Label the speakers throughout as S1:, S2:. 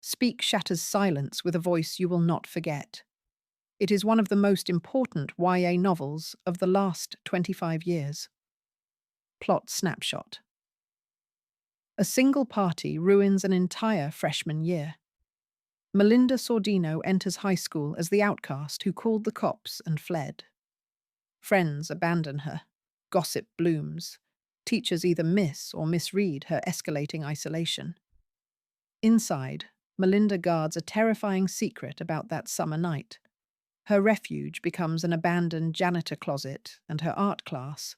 S1: Speak shatters silence with a voice you will not forget. It is one of the most important YA novels of the last 25 years. Plot snapshot. A single party ruins an entire freshman year. Melinda Sordino enters high school as the outcast who called the cops and fled. Friends abandon her. Gossip blooms. Teachers either miss or misread her escalating isolation. Inside, Melinda guards a terrifying secret about that summer night. Her refuge becomes an abandoned janitor closet and her art class.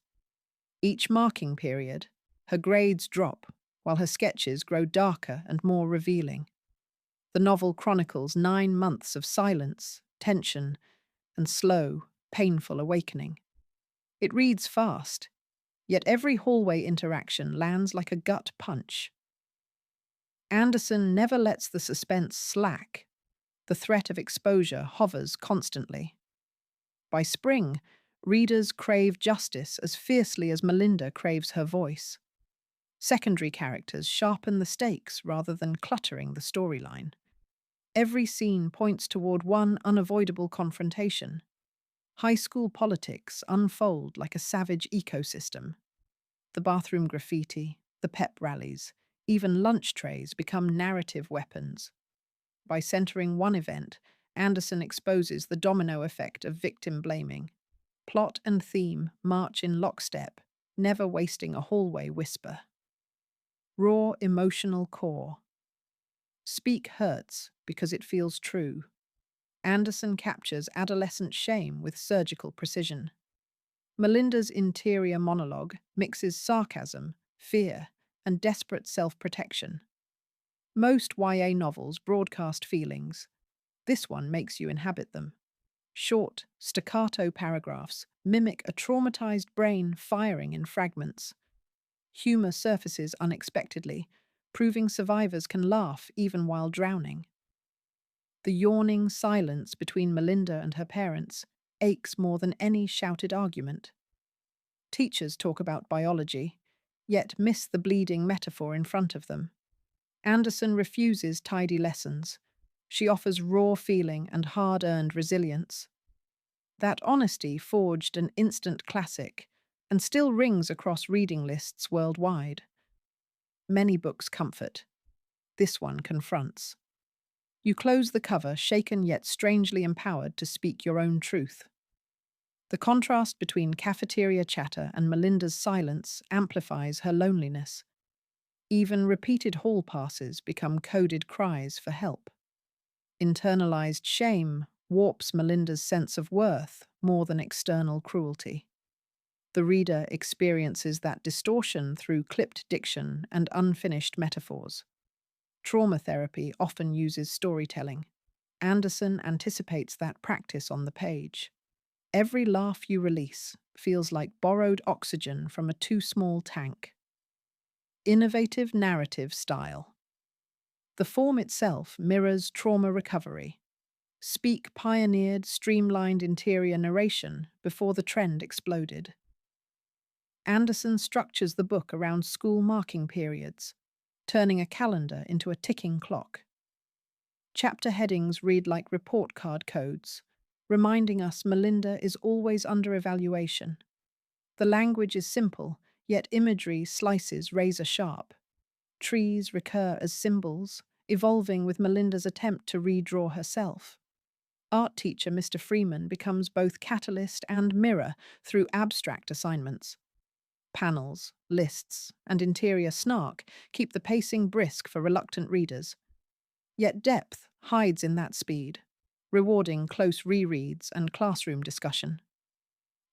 S1: Each marking period, her grades drop, while her sketches grow darker and more revealing. The novel chronicles 9 months of silence, tension, and slow, painful awakening. It reads fast, yet every hallway interaction lands like a gut punch. Anderson never lets the suspense slack. The threat of exposure hovers constantly. By spring, readers crave justice as fiercely as Melinda craves her voice. Secondary characters sharpen the stakes rather than cluttering the storyline. Every scene points toward one unavoidable confrontation. High school politics unfold like a savage ecosystem. The bathroom graffiti, the pep rallies, even lunch trays become narrative weapons. By centering one event, Anderson exposes the domino effect of victim blaming. Plot and theme march in lockstep, never wasting a hallway whisper. Raw emotional core. Speak hurts because it feels true. Anderson captures adolescent shame with surgical precision. Melinda's interior monologue mixes sarcasm, fear, and desperate self-protection. Most YA novels broadcast feelings. This one makes you inhabit them. Short, staccato paragraphs mimic a traumatized brain firing in fragments. Humor surfaces unexpectedly, proving survivors can laugh even while drowning. The yawning silence between Melinda and her parents aches more than any shouted argument. Teachers talk about biology, yet miss the bleeding metaphor in front of them. Anderson refuses tidy lessons. She offers raw feeling and hard-earned resilience. That honesty forged an instant classic and still rings across reading lists worldwide. Many books comfort. This one confronts. You close the cover, shaken yet strangely empowered to speak your own truth. The contrast between cafeteria chatter and Melinda's silence amplifies her loneliness. Even repeated hall passes become coded cries for help. Internalized shame warps Melinda's sense of worth more than external cruelty. The reader experiences that distortion through clipped diction and unfinished metaphors. Trauma therapy often uses storytelling. Anderson anticipates that practice on the page. Every laugh you release feels like borrowed oxygen from a too small tank. Innovative narrative style. The form itself mirrors trauma recovery. Speak pioneered streamlined interior narration before the trend exploded. Anderson structures the book around school marking periods, turning a calendar into a ticking clock. Chapter headings read like report card codes, reminding us Melinda is always under evaluation. The language is simple, yet imagery slices razor sharp. Trees recur as symbols, evolving with Melinda's attempt to redraw herself. Art teacher Mr. Freeman becomes both catalyst and mirror through abstract assignments. Panels, lists, and interior snark keep the pacing brisk for reluctant readers. Yet depth hides in that speed, rewarding close rereads and classroom discussion.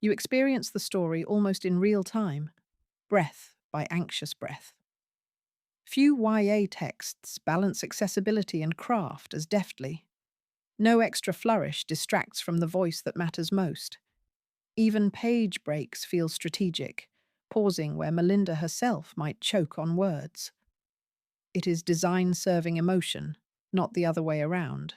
S1: You experience the story almost in real time, breath by anxious breath. Few YA texts balance accessibility and craft as deftly. No extra flourish distracts from the voice that matters most. Even page breaks feel strategic, pausing where Melinda herself might choke on words. It is design serving emotion, not the other way around.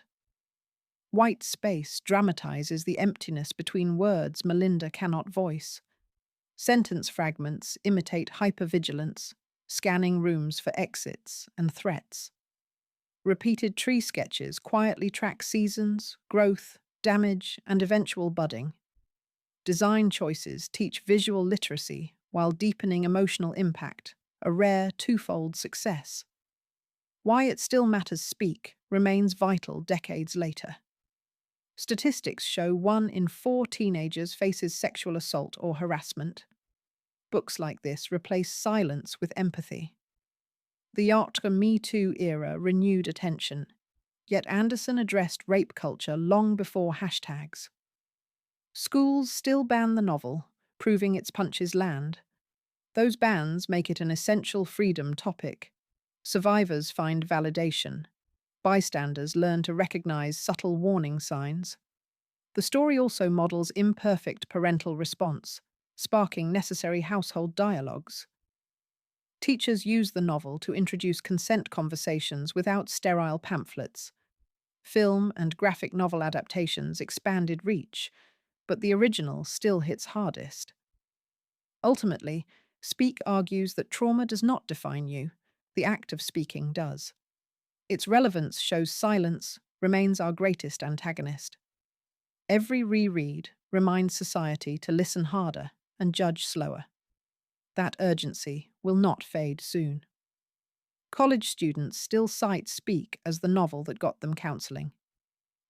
S1: White space dramatizes the emptiness between words Melinda cannot voice. Sentence fragments imitate hypervigilance, scanning rooms for exits and threats. Repeated tree sketches quietly track seasons, growth, damage, and eventual budding. Design choices teach visual literacy while deepening emotional impact, a rare twofold success. Why it still matters speak remains vital decades later. Statistics show 1 in 4 teenagers faces sexual assault or harassment. Books like this replace silence with empathy. The After Me Too era renewed attention, yet Anderson addressed rape culture long before hashtags. Schools still ban the novel, proving its punches land. Those bans make it an essential freedom topic. Survivors find validation. Bystanders learn to recognize subtle warning signs. The story also models imperfect parental response, sparking necessary household dialogues. Teachers use the novel to introduce consent conversations without sterile pamphlets. Film and graphic novel adaptations expanded reach, but the original still hits hardest. Ultimately, Speak argues that trauma does not define you, the act of speaking does. Its relevance shows silence remains our greatest antagonist. Every reread reminds society to listen harder and judge slower. That urgency will not fade soon. College students still cite Speak as the novel that got them counseling.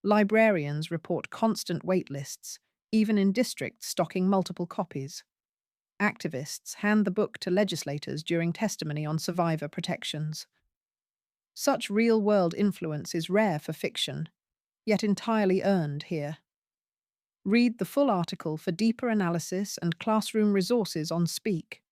S1: Librarians report constant wait lists, even in districts stocking multiple copies. Activists hand the book to legislators during testimony on survivor protections. Such real-world influence is rare for fiction, yet entirely earned here. Read the full article for deeper analysis and classroom resources on Speak.